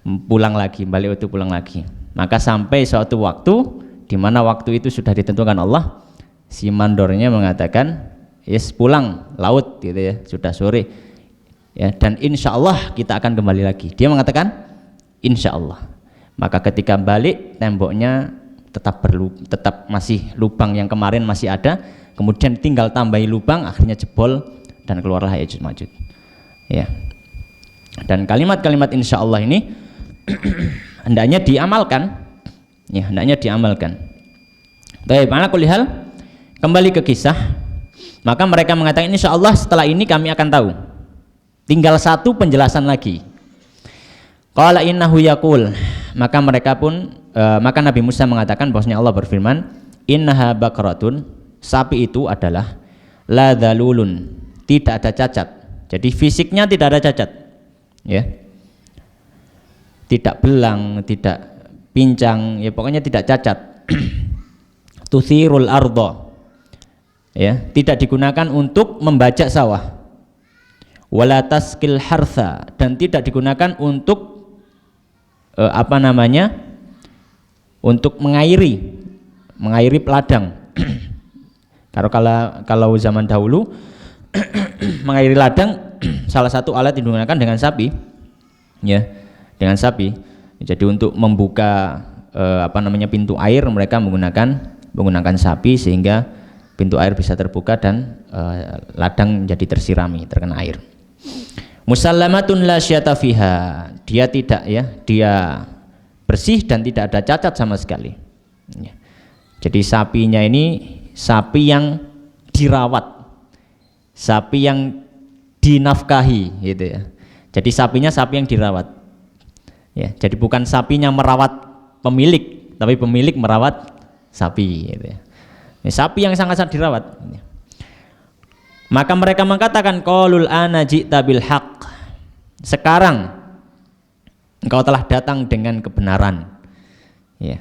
Pulang lagi, balik utuh, pulang lagi. Maka sampai suatu waktu di mana waktu itu sudah ditentukan Allah, si mandornya mengatakan, yes, pulang laut, gitu ya, sudah sore, ya, dan insya Allah kita akan kembali lagi. Dia mengatakan insya Allah. Maka ketika balik, temboknya tetap masih lubang yang kemarin masih ada, kemudian tinggal tambahi lubang, akhirnya jebol dan keluarlah Ya'juj Ma'juj, ya. Dan kalimat-kalimat insya Allah ini hendaknya diamalkan, ya, hendaknya diamalkan. Baik, ala kulli hal, kembali ke kisah. Maka mereka mengatakan insya Allah setelah ini kami akan tahu. Tinggal satu penjelasan lagi. Qala innahu yaqul, maka mereka pun maka Nabi Musa mengatakan bahwasanya Allah berfirman, innaha baqaratun, sapi itu adalah la dzalulun, tidak ada cacat. Jadi fisiknya tidak ada cacat, ya. Tidak belang, tidak pincang, ya pokoknya tidak cacat. Tuthirul ardha, ya, tidak digunakan untuk membajak sawah. Wala taskil hartha, dan tidak digunakan untuk untuk mengairi ladang. Kalau zaman dahulu mengairi ladang salah satu alat yang digunakan dengan sapi, ya, dengan sapi. Jadi untuk membuka pintu air mereka menggunakan sapi sehingga pintu air bisa terbuka dan ladang jadi tersirami, terkena air. Musallamatun la syata fiha, dia tidak, ya, dia bersih dan tidak ada cacat sama sekali, ya. Jadi sapinya ini sapi yang dirawat, sapi yang dinafkahi, gitu ya. Jadi sapinya sapi yang dirawat, ya. Jadi bukan sapinya merawat pemilik, tapi pemilik merawat sapi, gitu ya. Ini sapi yang sangat-sangat dirawat, ya. Maka mereka mengatakan qalul ana ji'ta bil haqq, sekarang engkau telah datang dengan kebenaran, ya.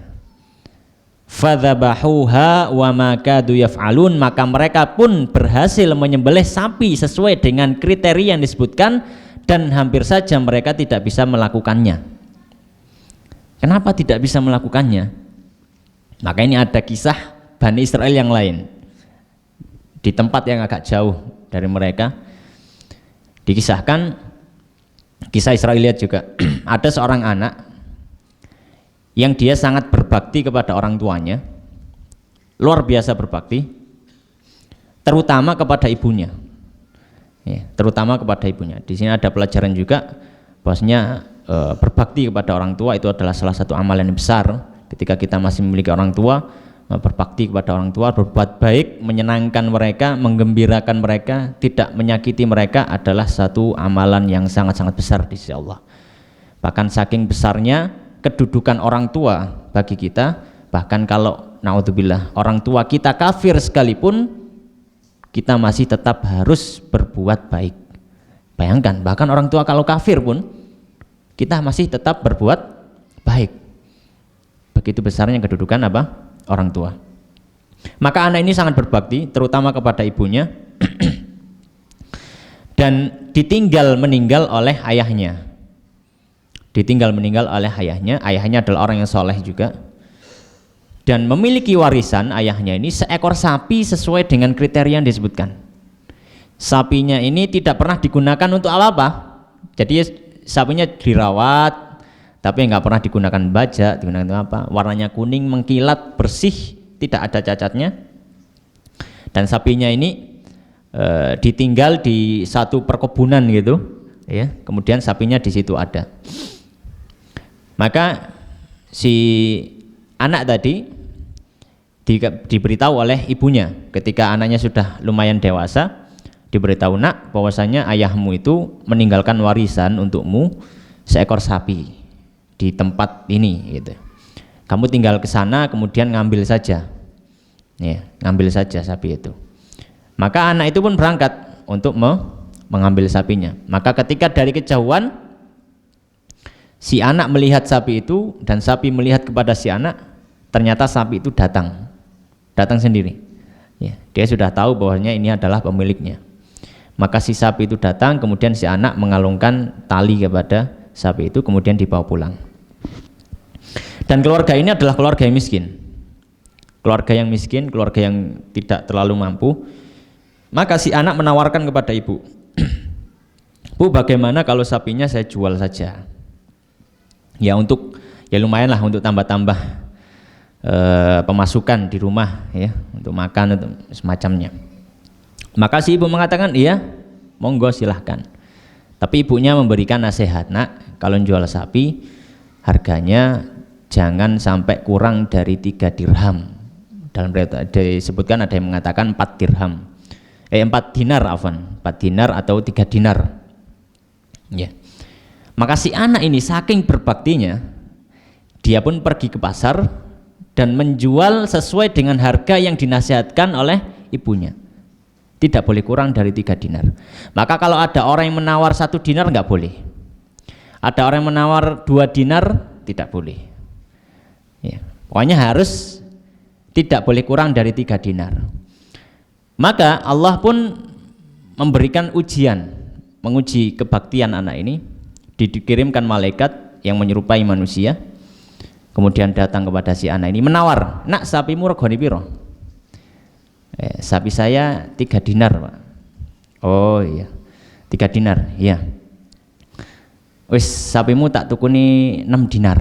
Fadzabahuha wa ma kadu yaf'alun, maka mereka pun berhasil menyembelih sapi sesuai dengan kriteria yang disebutkan dan hampir saja mereka tidak bisa melakukannya. Kenapa tidak bisa melakukannya? Maka ini ada kisah Bani Israel yang lain di tempat yang agak jauh dari mereka. Dikisahkan kisah Israeliat juga. Ada seorang anak yang dia sangat berbakti kepada orang tuanya, luar biasa berbakti, terutama kepada ibunya, ya, terutama kepada ibunya. Di sini ada pelajaran juga bahwasanya berbakti kepada orang tua itu adalah salah satu amalan yang besar. Ketika kita masih memiliki orang tua, berbakti kepada orang tua, berbuat baik, menyenangkan mereka, menggembirakan mereka, tidak menyakiti mereka adalah satu amalan yang sangat-sangat besar di sisi Allah. Bahkan saking besarnya kedudukan orang tua bagi kita, bahkan kalau naudzubillah orang tua kita kafir sekalipun, kita masih tetap harus berbuat baik. Bayangkan, bahkan orang tua kalau kafir pun kita masih tetap berbuat baik. Begitu besarnya kedudukan orang tua. Maka anak ini sangat berbakti terutama kepada ibunya dan ditinggal meninggal oleh ayahnya. Ayahnya adalah orang yang soleh juga dan memiliki warisan. Ayahnya ini seekor sapi sesuai dengan kriteria yang disebutkan. Sapinya ini tidak pernah digunakan untuk apa-apa. Jadi sapinya dirawat tapi nggak pernah digunakan bajak, digunakan apa? Warnanya kuning, mengkilat, bersih, tidak ada cacatnya, Dan sapinya ini ditinggal di satu perkebunan gitu, ya. Kemudian sapinya di situ ada. Maka si anak tadi diberitahu oleh ibunya ketika anaknya sudah lumayan dewasa, diberitahu, nak, bahwasanya ayahmu itu meninggalkan warisan untukmu seekor sapi di tempat ini gitu. Kamu tinggal ke sana kemudian ngambil saja. Ya, ngambil saja sapi itu. Maka anak itu pun berangkat untuk mengambil sapinya. Maka ketika dari kejauhan si anak melihat sapi itu dan sapi melihat kepada si anak, ternyata sapi itu datang sendiri. Ya, dia sudah tahu bahwasanya ini adalah pemiliknya. Maka si sapi itu datang, kemudian si anak mengalungkan tali kepada sapi itu, kemudian dibawa pulang. Dan keluarga ini adalah keluarga yang miskin. Keluarga yang miskin, keluarga yang tidak terlalu mampu. Maka si anak menawarkan kepada ibu, Bu, bagaimana kalau sapinya saya jual saja? Ya lumayan lah untuk tambah-tambah pemasukan di rumah, ya, untuk makan atau semacamnya. Maka si ibu mengatakan, iya, monggo silahkan. Tapi ibunya memberikan nasihat, nak, kalau jual sapi harganya jangan sampai kurang dari 3 dirham. Dalam disebutkan ada yang mengatakan 4 dirham, 4 dinar, 4 dinar atau 3 dinar. Ya. Maka si anak ini saking berbaktinya, dia pun pergi ke pasar dan menjual sesuai dengan harga yang dinasihatkan oleh ibunya. Tidak boleh kurang dari 3 dinar. Maka kalau ada orang yang menawar 1 dinar nggak boleh. Ada orang yang menawar 2 dinar tidak boleh. Ya. Pokoknya harus tidak boleh kurang dari 3 dinar. Maka Allah pun memberikan ujian, menguji kebaktian anak ini. Dikirimkan malaikat yang menyerupai manusia, kemudian datang kepada si anak ini menawar, nak, sapimu regane piro? Sapi saya 3 dinar, Pak. Oh iya, 3 dinar, iya. Wis, sapimu tak tukuni 6 dinar,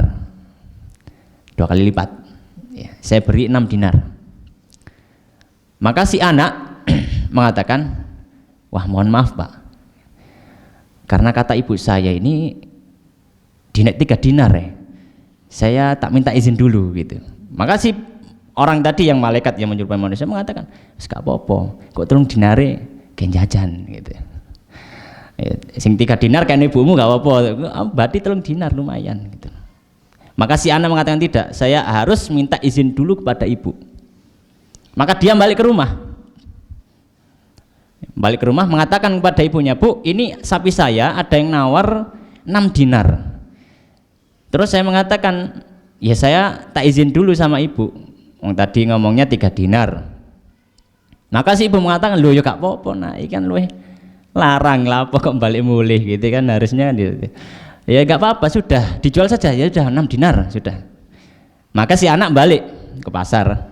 2 kali lipat. Ya, saya beri 6 dinar. Maka si anak mengatakan, wah, mohon maaf, Pak, karena kata ibu saya ini dinek 3 dinar, saya tak minta izin dulu gitu. Maka si orang tadi yang malaikat yang menyerupai manusia mengatakan, gak apa-apa, kok 3 dinare gen jajan gitu. Sing 3 dinar kan ibumu gak apa-apa, berarti 3 dinar lumayan gitu. Maka si anak mengatakan, tidak, saya harus minta izin dulu kepada ibu. Maka dia balik ke rumah. Balik ke rumah mengatakan kepada ibunya, Bu, ini sapi saya ada yang nawar 6 dinar. Terus saya mengatakan, ya saya tak izin dulu sama ibu. Tadi ngomongnya 3 dinar. Maka si ibu mengatakan, loh ya gak apa-apa, nah ikan lu larang lah, apa kok balik mulih gitu kan, harusnya gitu. Ya gak apa-apa, sudah dijual saja, ya sudah 6 dinar sudah. Maka si anak balik ke pasar,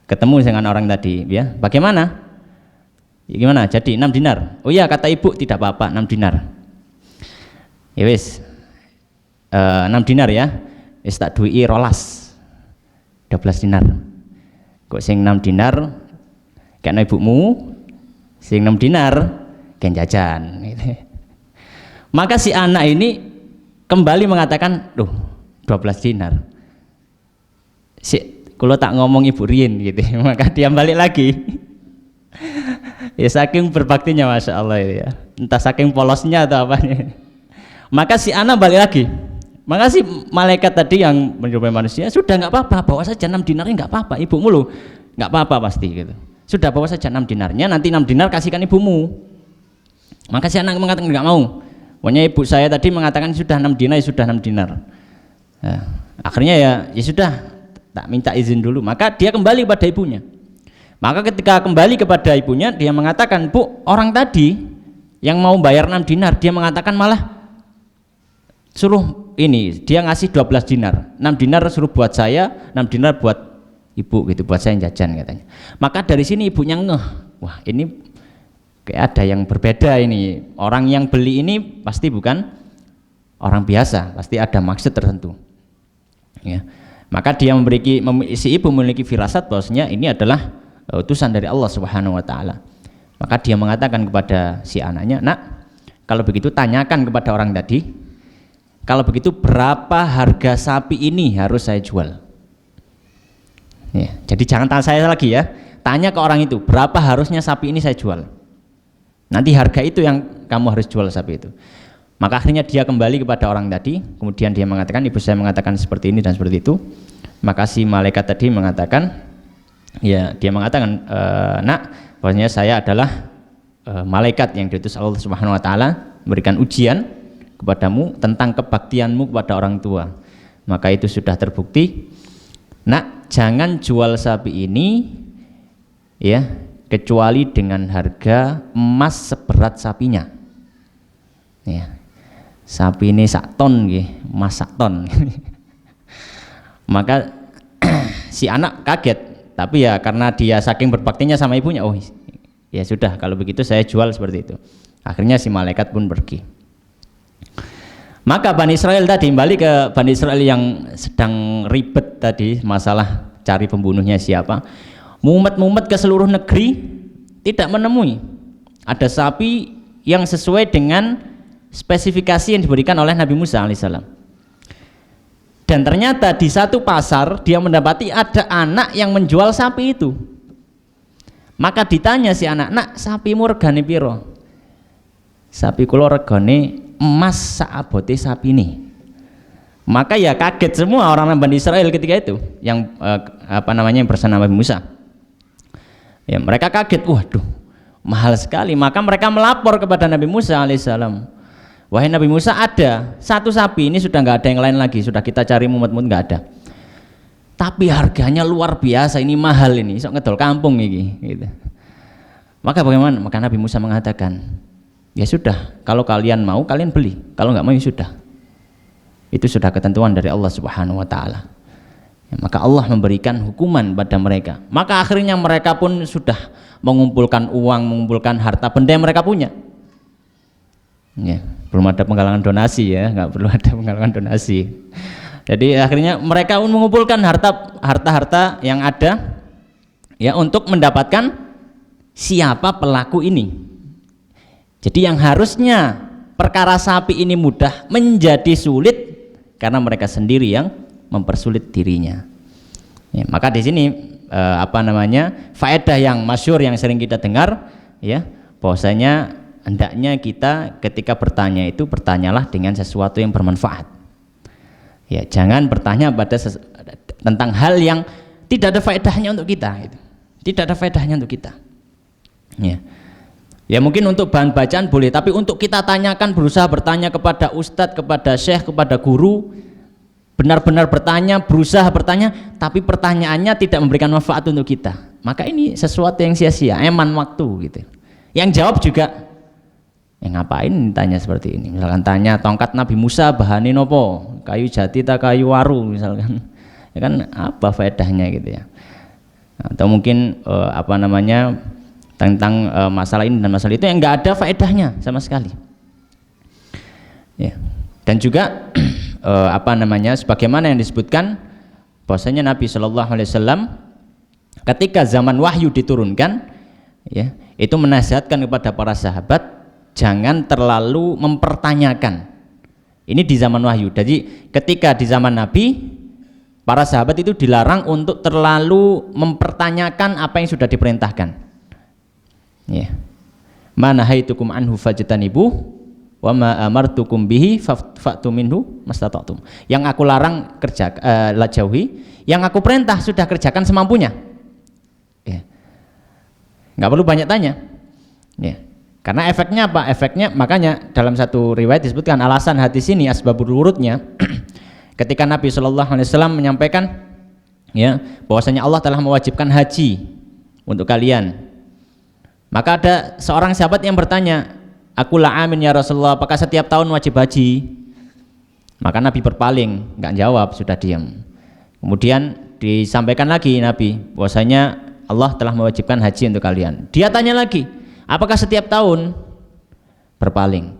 ketemu dengan orang tadi, ya, bagaimana? Ya, gimana? Jadi 6 dinar. Oh iya, kata ibu tidak apa-apa, 6 dinar. Ya wis, 6 dinar ya, wis tak duwi rolas 12 dinar. Kok sing 6 dinar kena ibumu, sing 6 dinar gen jajan gitu. Maka si anak ini kembali mengatakan, loh 12 dinar kalau tak ngomong ibu Rien gitu. Maka dia balik lagi. Ya saking berbaktinya, Masya Allah ya, entah saking polosnya atau apanya. Maka si anak balik lagi. Maka si malaikat tadi yang menyerupai manusia, sudah nggak apa-apa, bawa saja 6 dinarnya, nggak apa-apa, ibumu loh, nggak apa-apa pasti gitu. Sudah bawa saja 6 dinarnya, nanti 6 dinar kasihkan ibumu. Maka si anak mengatakan nggak mau. Pokoknya ibu saya tadi mengatakan sudah 6 dinar, ya sudah 6 dinar. Nah, akhirnya ya sudah, tak minta izin dulu. Maka dia kembali pada ibunya. Maka ketika kembali kepada ibunya, dia mengatakan, Bu, orang tadi yang mau bayar 6 dinar, dia mengatakan malah suruh ini, dia ngasih 12 dinar, 6 dinar suruh buat saya, 6 dinar buat ibu gitu, buat saya yang jajan katanya. Maka dari sini ibunya ngeh, wah ini kayak ada yang berbeda ini, orang yang beli ini pasti bukan orang biasa, pasti ada maksud tertentu ya. Maka dia si ibu memiliki firasat bahwasanya ini adalah utusan dari Allah Subhanahu wa taala. Maka dia mengatakan kepada si anaknya, "Nak, kalau begitu tanyakan kepada orang tadi, kalau begitu berapa harga sapi ini harus saya jual?" Ya, jadi jangan tanya saya lagi ya. Tanya ke orang itu, berapa harusnya sapi ini saya jual? Nanti harga itu yang kamu harus jual sapi itu. Maka akhirnya dia kembali kepada orang tadi, kemudian dia mengatakan, ibu saya mengatakan seperti ini dan seperti itu. Maka si malaikat tadi mengatakan, ya dia mengatakan, "Nak, bahwasanya saya adalah malaikat yang diutus Allah Subhanahu wa taala memberikan ujian kepadamu tentang kebaktianmu kepada orang tua." Maka itu sudah terbukti. "Nak, jangan jual sapi ini ya kecuali dengan harga emas seberat sapinya." Ya. Sapi ini sak ton nggih, emas sak ton. Maka si anak kaget, tapi ya karena dia saking berbaktinya sama ibunya, oh ya sudah kalau begitu saya jual seperti itu. Akhirnya si malaikat pun pergi. Maka Bani Israel tadi, kembali ke Bani Israel yang sedang ribet tadi masalah cari pembunuhnya siapa, mumet-mumet ke seluruh negeri tidak menemui ada sapi yang sesuai dengan spesifikasi yang diberikan oleh Nabi Musa alaihissalam. Dan ternyata di satu pasar dia mendapati ada anak yang menjual sapi itu. Maka ditanya si anak, "Nak, sapimu regane piro?" "Sapi kula regane emas sak abote sapi ini." Maka ya kaget semua orang Bani Israel ketika itu yang yang bersama Nabi Musa. Ya, mereka kaget, waduh, mahal sekali. Maka mereka melapor kepada Nabi Musa alaihissalam, "Wahai Nabi Musa, ada satu sapi ini sudah nggak ada yang lain lagi, sudah kita cari mumet-mumet nggak ada. Tapi harganya luar biasa, ini mahal ini, sok ngedol kampung ini." Gitu. Maka bagaimana? Maka Nabi Musa mengatakan, "Ya sudah, kalau kalian mau kalian beli, kalau nggak mau ya sudah. Itu sudah ketentuan dari Allah Subhanahu wa taala." Ya, maka Allah memberikan hukuman pada mereka. Maka akhirnya mereka pun sudah mengumpulkan uang, mengumpulkan harta benda yang mereka punya. Ya, belum ada penggalangan donasi ya, nggak perlu ada penggalangan donasi. Jadi akhirnya mereka mengumpulkan harta-harta yang ada ya untuk mendapatkan siapa pelaku ini. Jadi yang harusnya perkara sapi ini mudah menjadi sulit karena mereka sendiri yang mempersulit dirinya. Ya, maka di sini faedah yang masyhur yang sering kita dengar ya, bahwasanya hendaknya kita ketika bertanya itu bertanyalah dengan sesuatu yang bermanfaat. Ya, jangan bertanya tentang hal yang tidak ada faedahnya untuk kita, gitu. Tidak ada faedahnya untuk kita. Ya. Ya mungkin untuk bahan bacaan boleh, tapi untuk kita tanyakan, berusaha bertanya kepada ustadz, kepada syekh, kepada guru, benar-benar bertanya, berusaha bertanya, tapi pertanyaannya tidak memberikan manfaat untuk kita, maka ini sesuatu yang sia-sia, eman waktu gitu. Yang jawab juga, ngapain tanya seperti ini? Misalkan tanya tongkat Nabi Musa bahane nopo, kayu jati tak kayu waru misalkan, ya kan apa faedahnya gitu ya? Atau mungkin tentang masalah ini dan masalah itu yang nggak ada faedahnya sama sekali. Ya. Dan juga sebagaimana yang disebutkan bahwasanya Nabi Shallallahu Alaihi Wasallam ketika zaman wahyu diturunkan, ya itu menasihatkan kepada para sahabat jangan terlalu mempertanyakan. Ini di zaman wahyu. Jadi ketika di zaman Nabi, para sahabat itu dilarang untuk terlalu mempertanyakan apa yang sudah diperintahkan. Ya. Ma nahaitukum anhu fajtanibuh wa ma amartukum bihi fa'tu minhu mastata'tum. Yang aku larang jauhi, yang aku perintah sudah kerjakan semampunya. Ya. Nggak perlu banyak tanya. Ya. Karena efeknya apa? Efeknya makanya dalam satu riwayat disebutkan alasan hadis ini asbabul wurudnya ketika Nabi Shallallahu Alaihi Wasallam menyampaikan ya bahwasanya Allah telah mewajibkan haji untuk kalian. Maka ada seorang sahabat yang bertanya, "Aku la amin ya Rasulullah, apakah setiap tahun wajib haji?" Maka Nabi berpaling, nggak jawab, sudah diam. Kemudian disampaikan lagi Nabi bahwasanya Allah telah mewajibkan haji untuk kalian. Dia tanya lagi, apakah setiap tahun? Berpaling.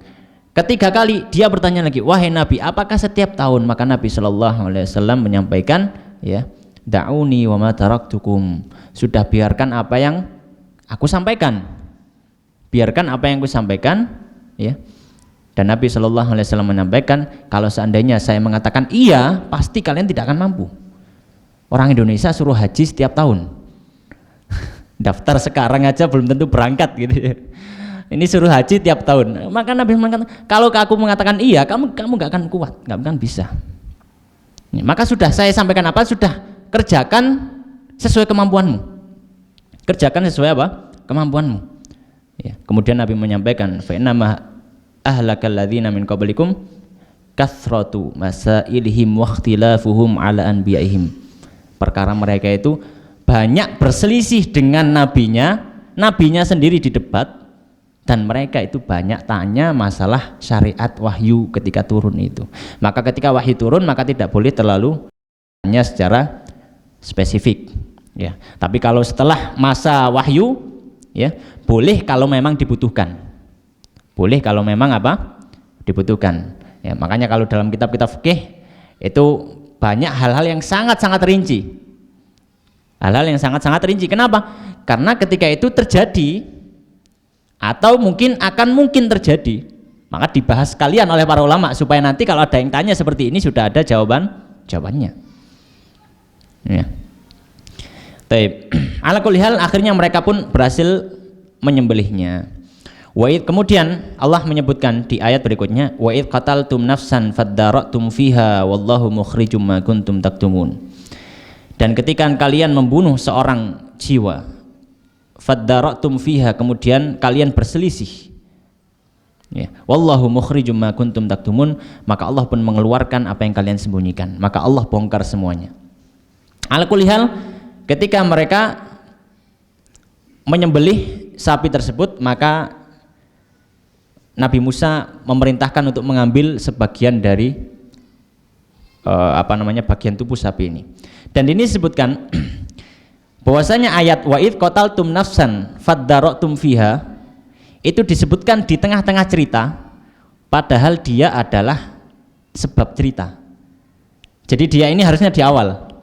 Ketiga kali dia bertanya lagi, wahai Nabi, apakah setiap tahun? Maka Nabi Shallallahu Alaihi Wasallam menyampaikan, ya, da'uni wa ma taraktukum. Sudah, biarkan apa yang aku sampaikan. Biarkan apa yang aku sampaikan, ya. Dan Nabi Shallallahu Alaihi Wasallam menyampaikan, kalau seandainya saya mengatakan iya, pasti kalian tidak akan mampu. Orang Indonesia suruh haji setiap tahun, daftar sekarang aja belum tentu berangkat gitu ya. Ini suruh haji tiap tahun. Maka Nabi mengatakan, kalau aku mengatakan iya, kamu nggak akan kuat, nggak akan bisa. Maka sudah saya sampaikan apa, sudah kerjakan sesuai kemampuanmu. Kerjakan sesuai apa? Kemampuanmu. Ya. Kemudian Nabi menyampaikan, fa innama ahlakal ladzina min qablikum kathratu masailihim wa ikhtilafuhum ala anbiya'ihim. Perkara mereka itu banyak berselisih dengan nabinya sendiri di debat, dan mereka itu banyak tanya masalah syariat wahyu ketika turun itu. Maka ketika wahyu turun, maka tidak boleh terlalu tanya secara spesifik, ya. Tapi kalau setelah masa wahyu, ya, boleh kalau memang dibutuhkan. Boleh kalau memang apa? Dibutuhkan. Ya, makanya kalau dalam kitab-kitab fikih itu banyak hal-hal yang sangat-sangat rinci. Hal-hal yang sangat-sangat rinci. Kenapa? Karena ketika itu terjadi atau mungkin akan mungkin terjadi, maka dibahas sekalian oleh para ulama supaya nanti kalau ada yang tanya seperti ini sudah ada jawabannya. Ya. Taib. Ala kulli hal, akhirnya mereka pun berhasil menyembelihnya. Kemudian Allah menyebutkan di ayat berikutnya, wa id qataltum nafsan faddara'tum fiha wallahu mukhrijum ma kuntum taktumun. Dan ketika kalian membunuh seorang jiwa, faddara'tum fiha, kemudian kalian berselisih, ya, wallahu mukhrijum ma kuntum taktumun, maka Allah pun mengeluarkan apa yang kalian sembunyikan, maka Allah bongkar semuanya. Ala kulli hal, ketika mereka menyembelih sapi tersebut, maka Nabi Musa memerintahkan untuk mengambil sebagian dari bagian tubuh sapi ini. Dan ini disebutkan bahwasanya ayat wa'id qataltum nafsan faddara'tum fiha itu disebutkan di tengah-tengah cerita, padahal dia adalah sebab cerita. Jadi dia ini harusnya di awal.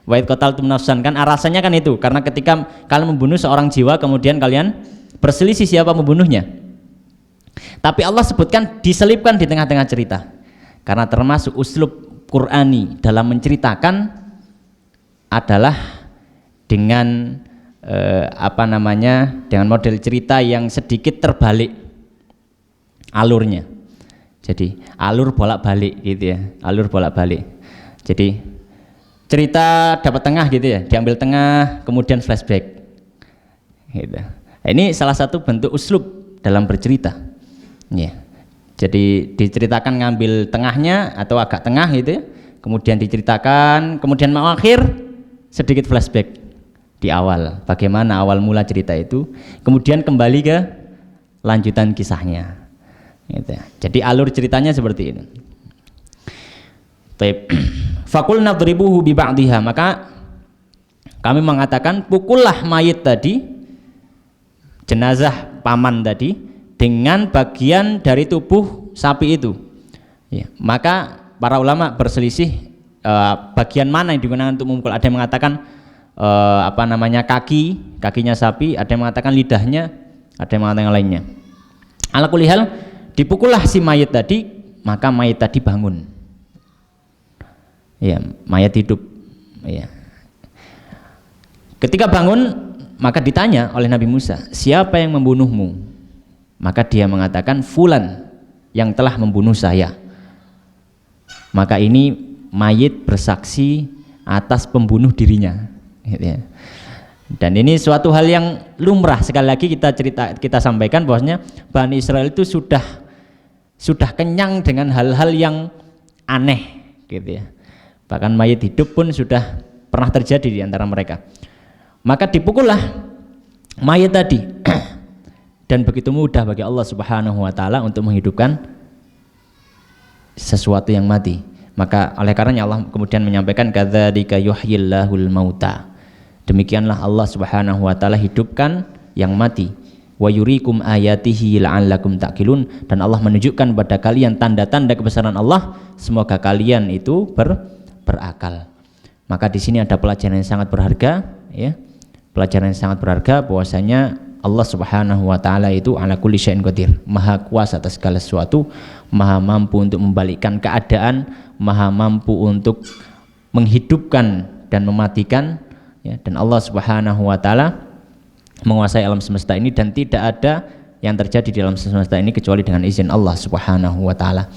Wa'id qataltum nafsan, kan rasanya kan itu, karena ketika kalian membunuh seorang jiwa kemudian kalian berselisih siapa membunuhnya. Tapi Allah sebutkan diselipkan di tengah-tengah cerita, karena termasuk uslub Qur'ani dalam menceritakan adalah dengan dengan model cerita yang sedikit terbalik alurnya. Jadi alur bolak-balik gitu ya, alur bolak-balik. Jadi cerita dapat tengah gitu ya, diambil tengah kemudian flashback gitu. Ini salah satu bentuk uslub dalam bercerita. Ya, jadi diceritakan ngambil tengahnya atau agak tengah gitu ya, kemudian diceritakan, kemudian mau akhir sedikit flashback di awal, bagaimana awal mula cerita itu, kemudian kembali ke lanjutan kisahnya gitu. Jadi alur ceritanya seperti ini. Fakulna dribuhu bi ba'dihha, maka kami mengatakan pukullah mayit tadi, jenazah paman tadi, dengan bagian dari tubuh sapi itu, ya. Maka para ulama berselisih bagian mana yang digunakan untuk memukul. Ada yang mengatakan kakinya sapi, ada yang mengatakan lidahnya, ada yang mengatakan lainnya. Ala kulli hal, dipukullah si mayit tadi, maka mayit tadi bangun, ya, mayat hidup, ya. Ketika bangun, maka ditanya oleh Nabi Musa, siapa yang membunuhmu? Maka dia mengatakan, fulan yang telah membunuh saya. Maka ini mayit bersaksi atas pembunuh dirinya, gitu ya. Dan ini suatu hal yang lumrah. Sekali lagi kita sampaikan bahwasanya Bani Israel itu sudah kenyang dengan hal-hal yang aneh, gitu ya. Bahkan mayit hidup pun sudah pernah terjadi di antara mereka. Maka dipukullah mayit tadi. Dan begitu mudah bagi Allah Subhanahu wa taala untuk menghidupkan sesuatu yang mati. Maka oleh karenanya Allah kemudian menyampaikan kadzalika yuhyillahul mauta. Demikianlah Allah Subhanahu wa taala hidupkan yang mati. Wa yurikum ayatihi la'allakum ta'qilun, dan Allah menunjukkan pada kalian tanda-tanda kebesaran Allah, semoga kalian itu berakal. Maka di sini ada pelajaran yang sangat berharga, ya. Pelajaran yang sangat berharga bahwasanya Allah Subhanahu wa taala itu ala kulli syai'in qadir, maha kuasa atas segala sesuatu, maha mampu untuk membalikkan keadaan, maha mampu untuk menghidupkan dan mematikan, ya. Dan Allah Subhanahu wa taala menguasai alam semesta ini, dan tidak ada yang terjadi di alam semesta ini kecuali dengan izin Allah Subhanahu wa taala.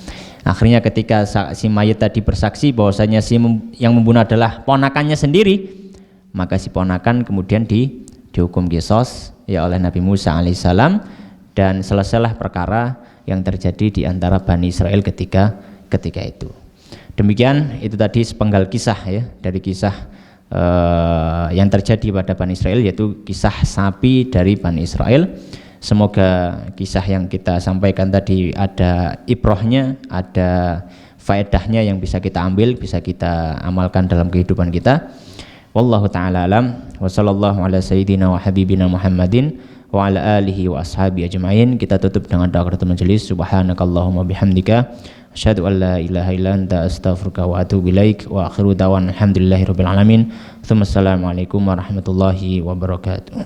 Akhirnya ketika si mayit tadi bersaksi bahwasanya yang membunuh adalah ponakannya sendiri, maka si ponakan kemudian dihukum qisas, ya, oleh Nabi Musa alaihissalam, dan selesailah perkara yang terjadi di antara Bani Israel ketika itu. Demikian, itu tadi sepenggal kisah, ya, dari kisah yang terjadi pada Bani Israel, yaitu kisah sapi dari Bani Israel. Semoga kisah yang kita sampaikan tadi ada ibrohnya, ada faedahnya yang bisa kita ambil, bisa kita amalkan dalam kehidupan kita. Wallahu ta'ala alam, wa sallallahu ala sayyidina wa habibina Muhammadin wa ala alihi wa ashabi ajma'in. Kita tutup dengan doa kafaaratul majelis. Subhanakallahumma bihamdika asyhadu an la ilaha illa anta astaghfiruka wa atubu ilaik, wa akhiru da'wana alhamdulillahirabbil alamin. Assalamualaikum warahmatullahi wabarakatuh.